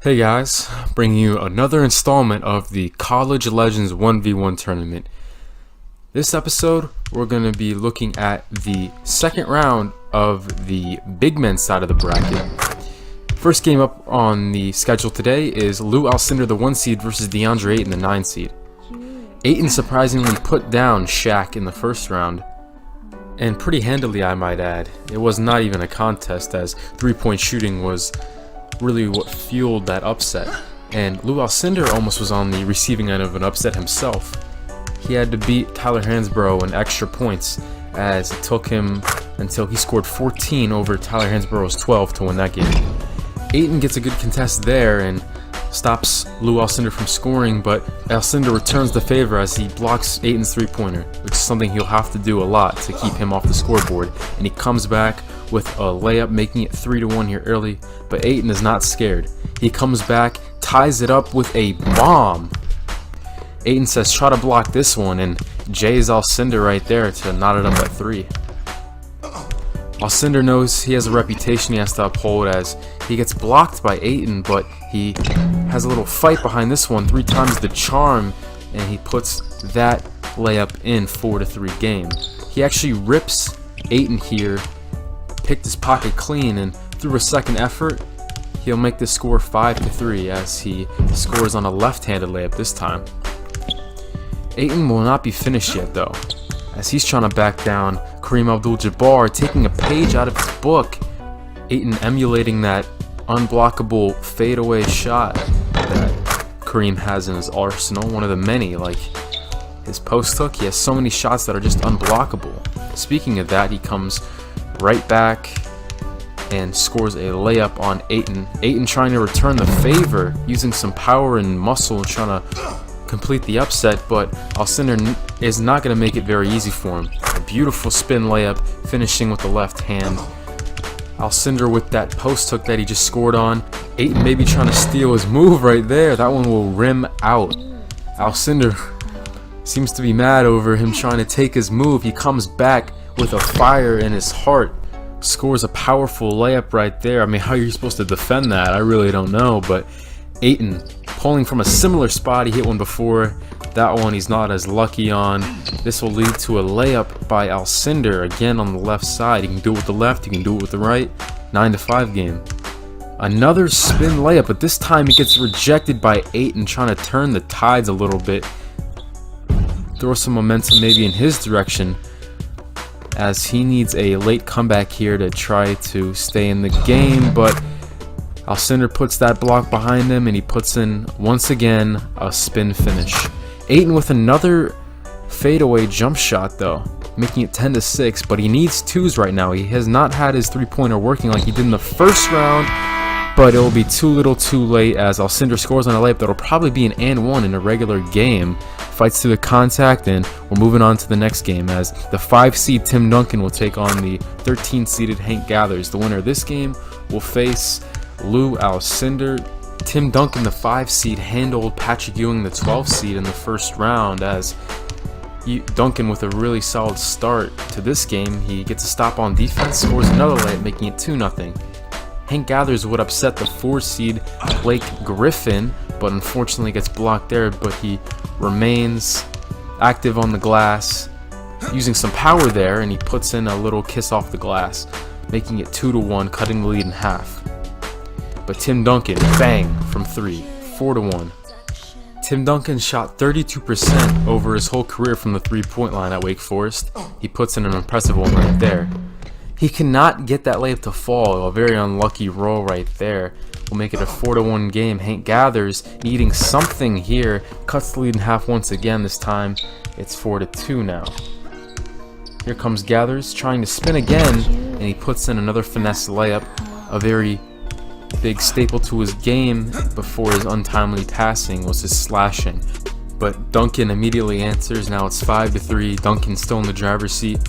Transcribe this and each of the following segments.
Hey guys, bringing you another installment of the College Legends 1v1 tournament. This episode, we're going to be looking at the second round of the Bigmen side of the bracket. First game up on the schedule today is Lew Alcindor, the 1 seed, versus Deandre, Ayton, the 9 seed. Ayton surprisingly put down Shaq in the first round, and pretty handily, I might add. It was not even a contest, as three-point shooting was really what fueled that upset, and Lew Alcindor almost was on the receiving end of an upset himself. He had to beat Tyler Hansborough in extra points, as it took him until he scored 14 over Tyler Hansborough's 12 to win that game. Ayton gets a good contest there and stops Lew Alcindor from scoring, but Alcindor returns the favor as he blocks Ayton's three-pointer, which is something he'll have to do a lot to keep him off the scoreboard, and he comes back with a layup, making it 3-1 here early, but Ayton is not scared. He comes back, ties it up with a bomb. Ayton says try to block this one, and Jay's Alcindor right there to knot it up at 3. Alcindor knows he has a reputation he has to uphold as he gets blocked by Ayton, but he has a little fight behind this one, 3 times the charm, and he puts that layup in 4-3 game. He actually rips Ayton here, picked his pocket clean, and through a second effort, he'll make the score 5-3 as he scores on a left-handed layup this time. Ayton will not be finished yet though, as he's trying to back down Kareem Abdul-Jabbar, taking a page out of his book. Ayton emulating that unblockable fadeaway shot that Kareem has in his arsenal, one of the many, like his post hook. He has so many shots that are just unblockable. Speaking of that, he comes right back and scores a layup on Ayton. Ayton trying to return the favor, using some power and muscle, trying to complete the upset, but Alcindor is not going to make it very easy for him. A beautiful spin layup, finishing with the left hand. Alcindor with that post hook that he just scored on. Ayton maybe trying to steal his move right there. That one will rim out. Alcindor seems to be mad over him trying to take his move. He comes back with a fire in his heart, scores a powerful layup right there. I mean, how are you supposed to defend that? I really don't know, but Ayton pulling from a similar spot. He hit one before. That one he's not as lucky on. This will lead to a layup by Alcindor, again on the left side. He can do it with the left, he can do it with the right. 9-5 game. Another spin layup, but this time it gets rejected by Ayton, trying to turn the tides a little bit. Throw some momentum maybe in his direction, as he needs a late comeback here to try to stay in the game, but Alcindor puts that block behind him, and he puts in, once again, a spin finish. Ayton with another fadeaway jump shot though, making it 10-6, but he needs 2s right now. He has not had his three-pointer working like he did in the first round, but it will be too little too late as Alcindor scores on a layup that will probably be an and 1 in a regular game. Fights to the contact, and we're moving on to the next game as the 5 seed Tim Duncan will take on the 13 seeded Hank Gathers. The winner of this game will face Lew Alcindor. Tim Duncan, the 5 seed, handled Patrick Ewing, the 12 seed, in the first round, as Duncan, with a really solid start to this game, he gets a stop on defense, scores another layup, making it 2-0. Hank Gathers would upset the 4 seed Blake Griffin, but unfortunately gets blocked there, but he remains active on the glass, using some power there, and he puts in a little kiss off the glass, making it 2-1, cutting the lead in half. But Tim Duncan, bang, from 3, 4-1. Tim Duncan shot 32% over his whole career from the three-point line at Wake Forest. He puts in an impressive one right there. He cannot get that layup to fall. A very unlucky roll right there will make it a 4-1 game. Hank Gathers needing something here, cuts the lead in half once again. This time it's 4-2 now. Here comes Gathers trying to spin again, and he puts in another finesse layup, a very big staple to his game before his untimely passing was his slashing. But Duncan immediately answers. Now it's 5-3. Duncan still in the driver's seat.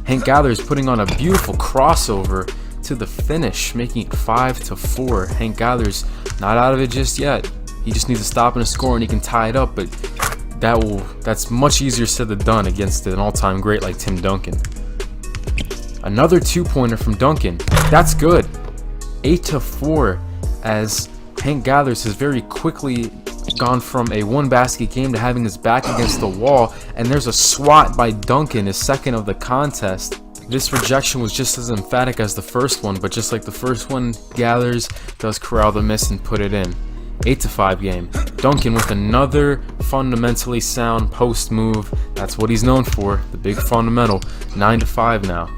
Hank Gathers putting on a beautiful crossover to the finish, making it 5-4. Hank Gathers not out of it just yet. He just needs to stop and a score, and he can tie it up. But that's much easier said than done against an all-time great like Tim Duncan. Another 2-pointer from Duncan. That's good. 8-4 as Hank Gathers has very quickly gone from a one basket game to having his back against the wall, and there's a swat by Duncan, his second of the contest. This rejection was just as emphatic as the first one, but just like the first one, Gathers does corral the miss and put it in. 8-5 game. Duncan with another fundamentally sound post move. That's what he's known for, the big fundamental. 9-5 now.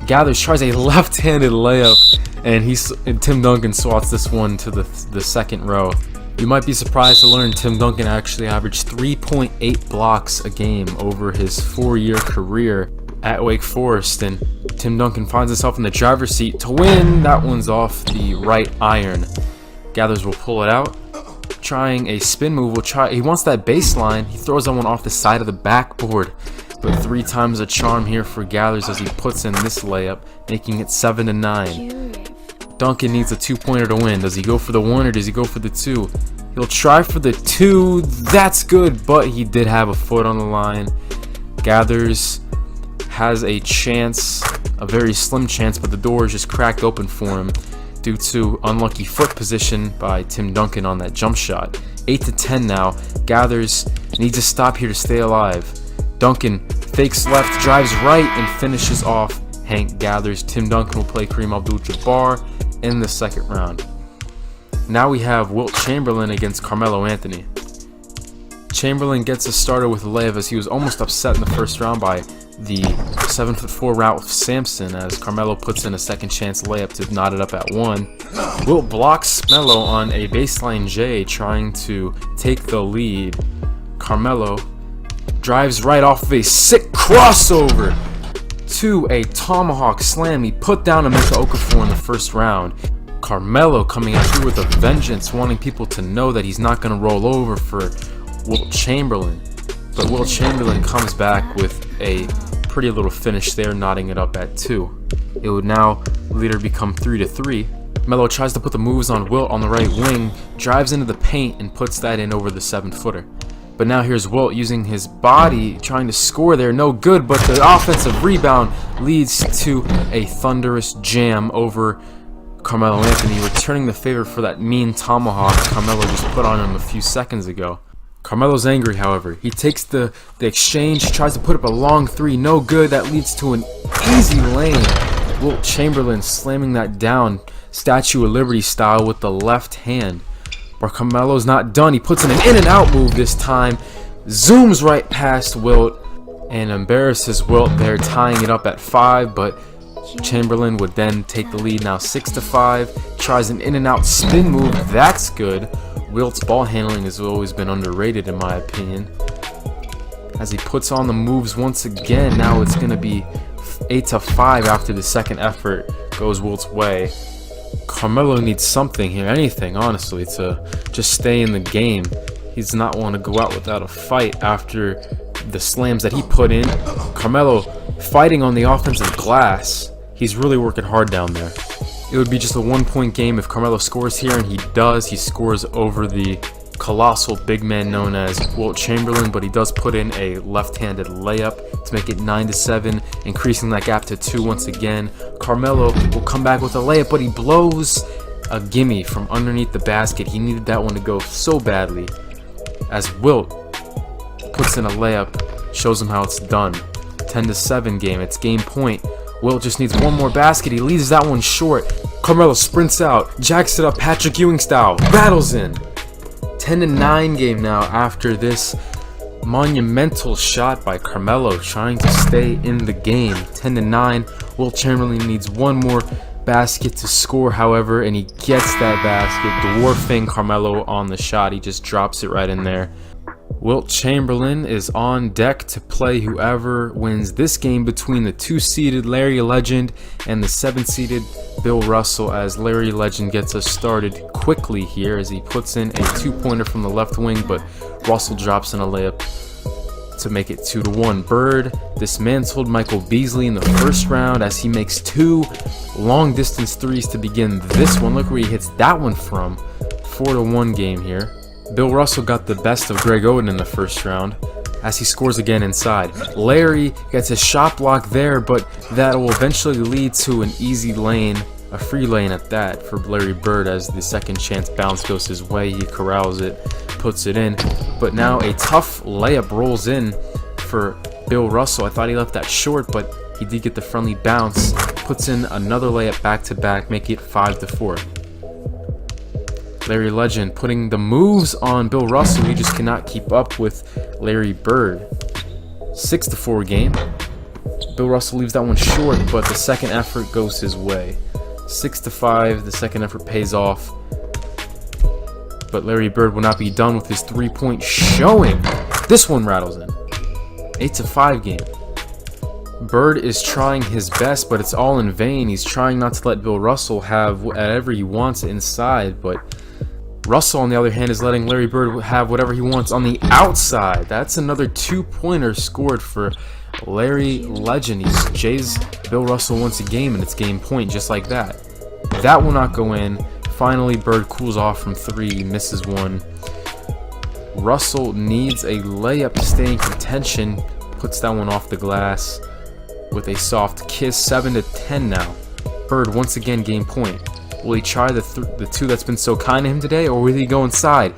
Gathers tries a left-handed layup, and Tim Duncan swats this one to the second row. You might be surprised to learn Tim Duncan actually averaged 3.8 blocks a game over his 4-year career at Wake Forest, and Tim Duncan finds himself in the driver's seat to win. That one's off the right iron. Gathers will pull it out, trying a spin move. He wants that baseline. He throws that one off the side of the backboard, but 3 times a charm here for Gathers as he puts in this layup, making it 7-9. Duncan needs a 2-pointer to win. Does he go for the 1 or does he go for the 2? He'll try for the 2. That's good, but he did have a foot on the line. Gathers has a chance, a very slim chance, but the door is just cracked open for him due to unlucky foot position by Tim Duncan on that jump shot. 8-10 now. Gathers needs a stop here to stay alive. Duncan fakes left, drives right, and finishes off Hank Gathers. Tim Duncan will play Kareem Abdul-Jabbar in the second round. Now we have Wilt Chamberlain against Carmelo Anthony. Chamberlain gets us started with a layup as he was almost upset in the first round by the 7'4" Ralph Sampson, as Carmelo puts in a second chance layup to knot it up at 1. Wilt blocks Melo on a baseline J, trying to take the lead. Carmelo drives right off of a sick crossover to a tomahawk slam. He put down Emeka Okafor in the first round. Carmelo coming out here with a vengeance, wanting people to know that he's not going to roll over for Wilt Chamberlain. But Wilt Chamberlain comes back with a pretty little finish there, knotting it up at 2. It would now later become 3-3. Melo tries to put the moves on Wilt on the right wing, drives into the paint, and puts that in over the 7-footer. But now here's Wilt using his body, trying to score there. No good, but the offensive rebound leads to a thunderous jam over Carmelo Anthony, returning the favor for that mean tomahawk Carmelo just put on him a few seconds ago. Carmelo's angry, however. He takes the exchange, tries to put up a long 3, no good. That leads to an easy lane. Wilt Chamberlain slamming that down, Statue of Liberty style, with the left hand. But Carmelo's not done. He puts in an in-and-out move this time, zooms right past Wilt, and embarrasses Wilt there, tying it up at 5, but Chamberlain would then take the lead, now 6-5. Tries an in-and-out spin move. That's good. Wilt's ball handling has always been underrated in my opinion. As he puts on the moves once again, now it's going to be 8-5 after the second effort goes Wilt's way. Carmelo needs something here, anything honestly, to just stay in the game. He does not want to go out without a fight after the slams that he put in. Carmelo fighting on the offensive glass. He's really working hard down there. It would be just a 1-point game if Carmelo scores here, and he does. He scores over the colossal big man known as Wilt Chamberlain, but he does put in a left-handed layup to make it 9-7, increasing that gap to 2 once again. Carmelo will come back with a layup, but he blows a gimme from underneath the basket. He needed that one to go so badly, as Wilt puts in a layup, shows him how it's done. 10-7 game. It's game point. Wilt just needs one more basket. He leaves that one short. Carmelo sprints out, jacks it up Patrick Ewing style, rattles in. 10-9 game now after this monumental shot by Carmelo, trying to stay in the game. 10-9. Wilt Chamberlain needs one more basket to score, however, and he gets that basket, dwarfing Carmelo on the shot. He just drops it right in there. Wilt Chamberlain is on deck to play whoever wins this game between the 2-seeded Larry Legend and the 7-seeded Bill Russell, as Larry Legend gets us started quickly here as he puts in a 2-pointer from the left wing, but Russell drops in a layup to make it 2-1. Bird dismantled Michael Beasley in the first round as he makes 2 long-distance threes to begin this one. Look where he hits that one from. 4-1 game here. Bill Russell got the best of Greg Oden in the first round as he scores again inside. Larry gets a shot block there, but that will eventually lead to an easy lane A free lane at that for Larry Bird as the second chance bounce goes his way. He corrals it, puts it in. But now a tough layup rolls in for Bill Russell. I thought he left that short, but he did get the friendly bounce. Puts in another layup back-to-back, making it 5-4. Larry Legend putting the moves on Bill Russell. He just cannot keep up with Larry Bird. 6-4 game. Bill Russell leaves that one short, but the second effort goes his way. 6-5, the second effort pays off. But Larry Bird will not be done with his three-point showing. This one rattles in. 8-5 game. Bird is trying his best, but it's all in vain. He's trying not to let Bill Russell have whatever he wants inside, but Russell, on the other hand, is letting Larry Bird have whatever he wants on the outside. That's another two-pointer scored for Larry Legend. He's Jay's Bill Russell wants a game, and it's game point just like that. That will not go in. Finally, Bird cools off from three, misses one. Russell needs a layup to stay in contention. Puts that one off the glass with a soft kiss. 7-10 now. Bird once again game point. Will he try the two that's been so kind to him today, or will he go inside?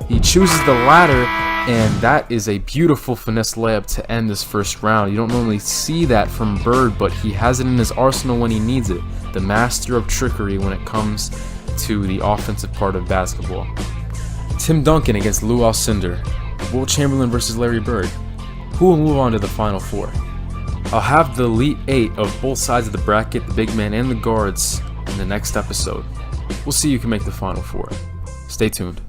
He chooses the latter, and that is a beautiful finesse layup to end this first round. You don't normally see that from Bird, but he has it in his arsenal when he needs it. The master of trickery when it comes to the offensive part of basketball. Tim Duncan against Lew Alcindor. Will Chamberlain versus Larry Bird. Who will move on to the Final Four? I'll have the Elite 8 of both sides of the bracket, the big men and the guards, in the next episode. We'll see who can make the Final Four. Stay tuned.